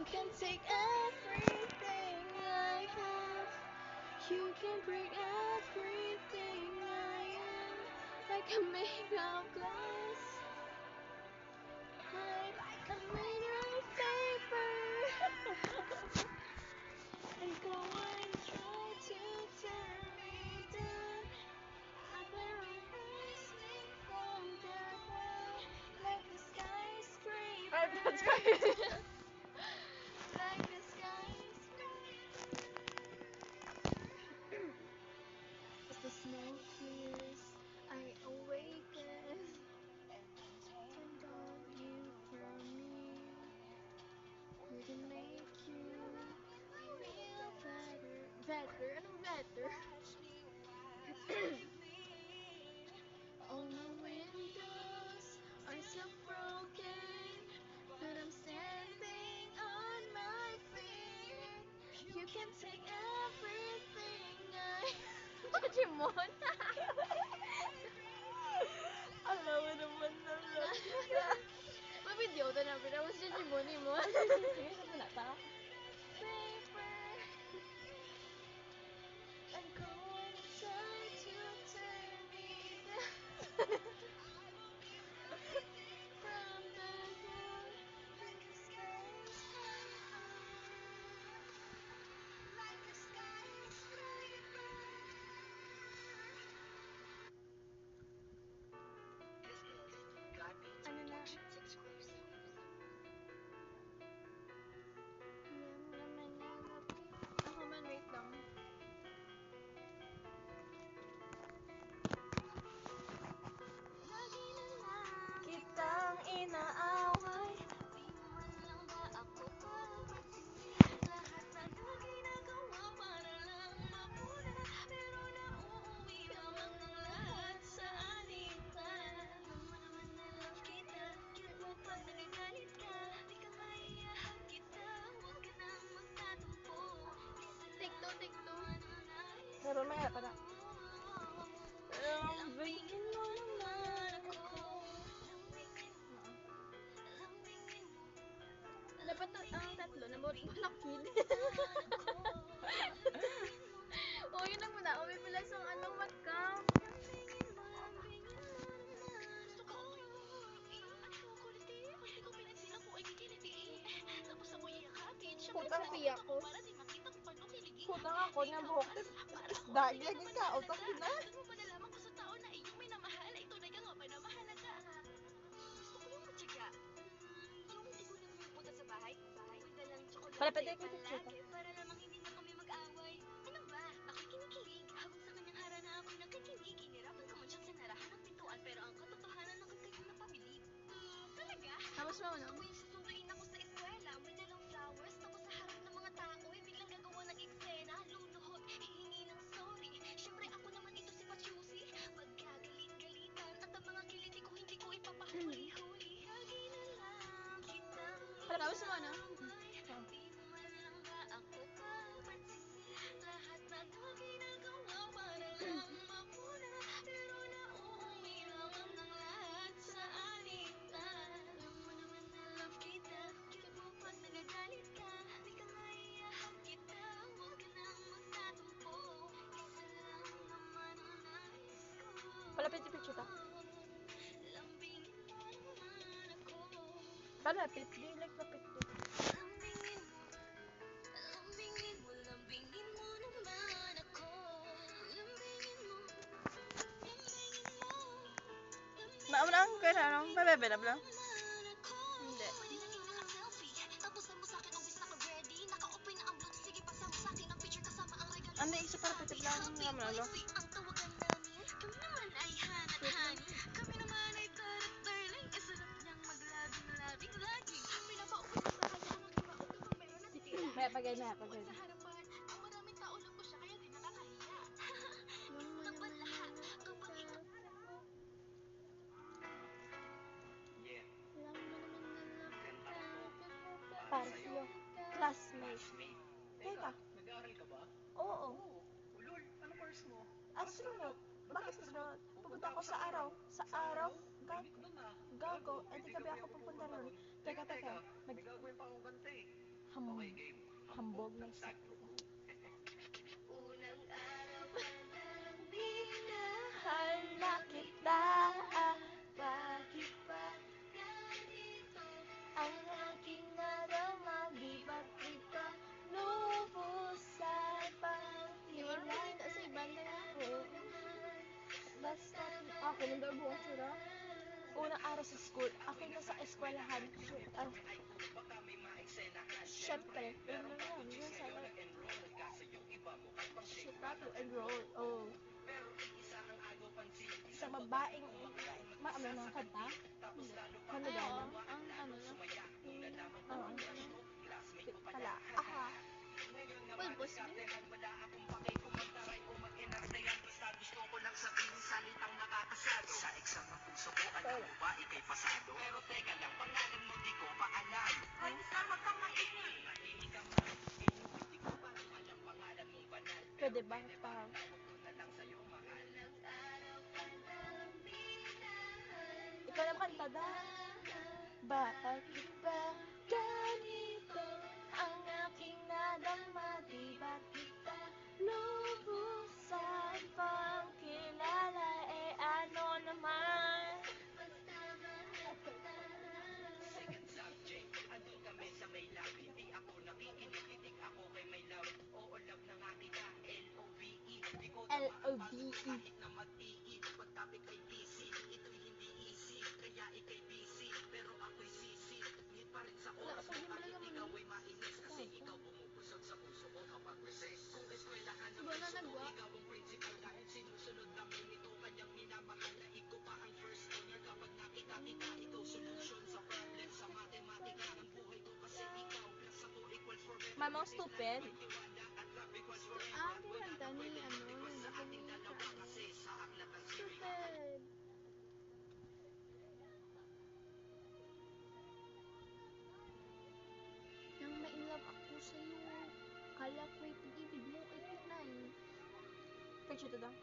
You can take everything I have. You can break everything I am. Like a made of glass. I'm made of paper. And go and try to tear me down. But there are sing from that way. Like a skyscraper. Like a skyscraper. As the smoke clears, I awaken and call you from me. We can make you feel better. Better? Anong better? All my windows are so broken, but I'm standing on my feet. You can take everything I... Digimon? Alam mo naman na love kita. Mabidyo to na, pero mas Digimon ni mo. Sige, sa muna ta. Paper and go and try to tear me down from the ground like a skyscraper, like a skyscraper. Ano na? Yan naman yung ako man, wait lang. Lagi na lang Kitang inaaway. di mo man lang ba ako papansinin? Lahat na ginagawa para lang mapuna, pero nauuwi lamang ang lahat sa alitan. Alam mo naman na love kita, cute mo pag nagagalit ka. Di ka maiahag kita, huwag ka nang magtatampo. Take two, take two. Pero may pa na. Lambingin mo naman ako. Dapat ang tatlo, nabot mo na kid. O, yun lang muna. Uwi pala sa anong mag-camp. Putang piyak ko. Putang ako niya buhok. Isda, gagin ka. Utak na. Palapit ay ko picture ka. Para lamang hindi na kami mag-away. Ano ba? Ako'y kinikilig. Habang sa kanyang harana ako'y nagkikinig. Hinirapan ka man siya sa narahan ng pintuan. Pero ang katotohanan ng kanyang napabilib. Talaga? Tapos mo, no? Ako'y susunduin ako sa eskwela. May dalang flowers. Tapos sa harap ng mga tao ay biglang gagawa ng eksena. Luluhod, hihingi ng sorry. Siyempre ako naman ito si Pachusi. Magkagalit-galitan. At ang mga kiliti ko hindi ko ipapahuli-huli. Lagi na lang kitang Tapos mo, no? di mo man lang ba ako papansinin? Lahat na ginagawa para lang mapuna, pero nauuwi lamang ang lahat sa alitan. Alam mo naman na love kita, cute mo pag nagagalit ka. Di ka maiahag kita, huwag ka nang magtatampo. Isa lang naman ang nais ko. Palapit yung picture ka. Lambingin mo naman ako. Palapit. Di like lapit ko. Lambingin mo, lambingin mo, lambingin mo naman ako. Lambingin mo, lambingin mo, Maamo na ang kaya ano? Pabebe na ba? naman ako. Hindi. Pwede na tingnan ang selfie. Tapos mo sa akin, always naka-ready. Naka-open na ang blog, sige pasama sa akin ang picture kasama ang regalo. Andi, isa palapit lang naman ano. Ang tawagan namin, kami naman ay hanat-hani. Kami naman ay tarat-darling. Isarap niyang maglabing-labing lagi. Pinapauwi ko sa kanya ang iba o kapag meron na titira. May pagay na, pagay Sa na. harapan, ang maraming tao lang ko siya kaya di nakakahiya. Kapag lahat, kapag ikaw. Alam mo naman na love kita, cute mo pa. Para sa'yo. Classmate. Teka. Nag-aaral ka ba? Oo. Ulol, anong course mo? Astronaut. Bakit astronaut? Pupunta ako sa araw. Sa araw? Init doon ah. Gago. Eh di gabi ako pupunta ron. Teka. May gagawin pa akong gante eh. Hambog ng sakit. Unang araw pa lang minahal Na kita, bakit ba ganito ang aking narama, di ba't kita lubusan pang kilay. Sa iba na ako. Basta ako nung buong sura. Unang araw sa school, ako'y nasa eskwelahan. Siyempre, yun na lang, yun sana. Shit, not to enroll, oh. Sa babaeng, ano ng kanta? Ano daw na? ang ano na Oo. Pala, aha. pulbos din Sa exam ng puso ko, alam mo ba, ikay pasado? Pero teka lang, pangalan mo di ko pa alam. Ay, saan wag kang maingay? Mahilig ka man, hindi ko pa rin alam pangalan mong banal. Pwede ba? Parang, Tawag ko na lang sa'yo, mahal. ikaw na kanta da. Bakit ba ganito ang aking nadama? Di ba kita lubusan pang kilala? Eh ano naman? Second subject, andun kami sa may love. Hindi ako nakikinig, titig ako kay may love. Oo, love na nga kita, L-O-V-E. Di ko L-O-V-E. kahit na mag-i-i. Pag topic ay busy, ito'y hindi easy. Kaya ikay busy, pero ako'y sisi. Ngit pa rin sa oras mo, kahit ikaw ay mainis. Kasi ikaw bumubusog sa puso ko kapag recess. Kung eskwela ka ng puso ko, ikaw ang principal. Dahil sinusunod namin ito, kanyang minamahal na ikaw pa ang first owner. Kapag nakita kita, ikaw solution sa problem. Sa matematika, ang buhay ko kasi ikaw. Plus ako equals forever. Mamang stupid. Tiwala at love equals forever. ang kanta ni Sa ating dalawa kasi sa aklat ng siri. Stupid. nang ma-inlove ako sa'yo kala ko'y pag-ibig mo ay tunay Picture to daw.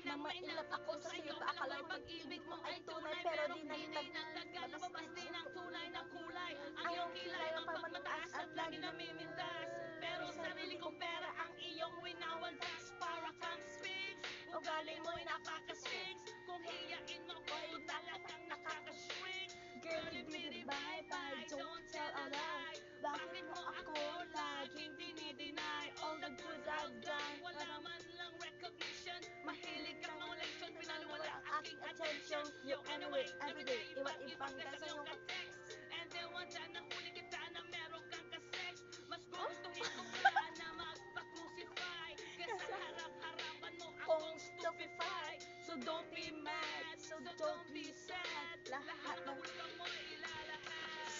Nang mailap ako sa iyo, paakala ko pag-ibig mo ay tunay, pero di nagtagkan, lumabas din ang tunay na kulay. Ang iyong kilay ang pagmataas at lagi namimintas, pero sarili kong pera ang iyong winawalas. Para kang sphinx, ugali mo'y napaka-sphinx. Kung hiyain mo ko, talagang nakaka-shrink. Girlie, bitty, bye-bye, don't tell a lie. Bakit mo ako laging dinideny? All the good I've done, wala man lang recognition. Mahilig kang mga leksyon, pinaliwala ang aking attention. You anyway, everyday, iba't ibang gasa yung ka-text. And then one time nahuli kita na meron kang ka-sex. Mas gugustuhin ko pa na magpa-crucify kesa harap-harapan mo akong stupefy. So don't be mad, so don't be sad. Lahat ng hulugan mo ilalahat.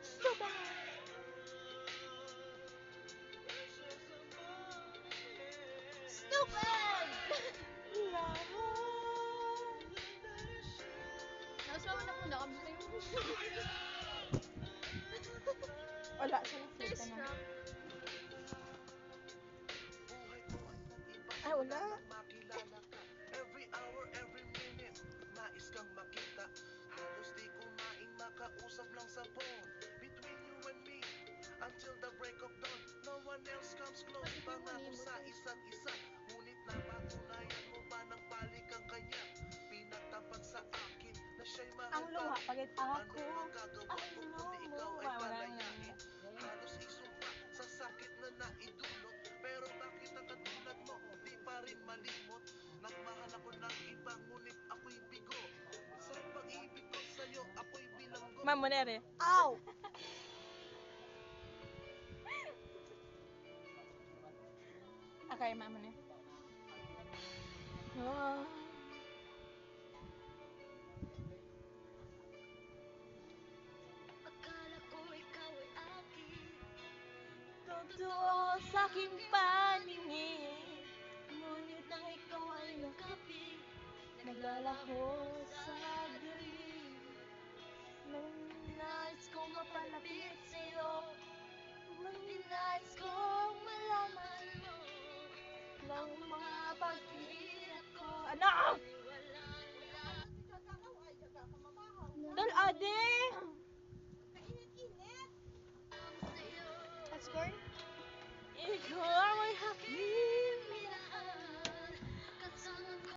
Stupid! stupid Lahat. tapos mama na muna kami sa'yo Wala siya na flip First ka na. round Ay, wala. Makilala ka. Every hour, every minute, nais kang makita. Halos di kumain, makausap lang sa phone. Between you and me, until the break of dawn, no one else comes close. Pangako sa isa't isa, ngunit napatunayan mo ba ng balik ang kanya? Pinagtapat sa akin na siya'y mahal Ang luha, pa. pagit Ano ako. magagawa ko kundi ikaw ay Wala palayain? Halos isumpa sa sakit na naidulot. Pero bakit ang katulad mo di pa rin malimot? Nagmahal ako ng iba ngunit ako'y bigo. Sa pag-ibig ko sa'yo ako'y bilanggo. Mamonere. Ow! Okay, mamonere. Oh. akala ko ikaw ay akin Totoo sa aking paningin, ngunit nang ikaw ay kapit naglalaho sa dilim. Nang nais kong mapalapit sa'yo, nang nais kong malaman mo ng mga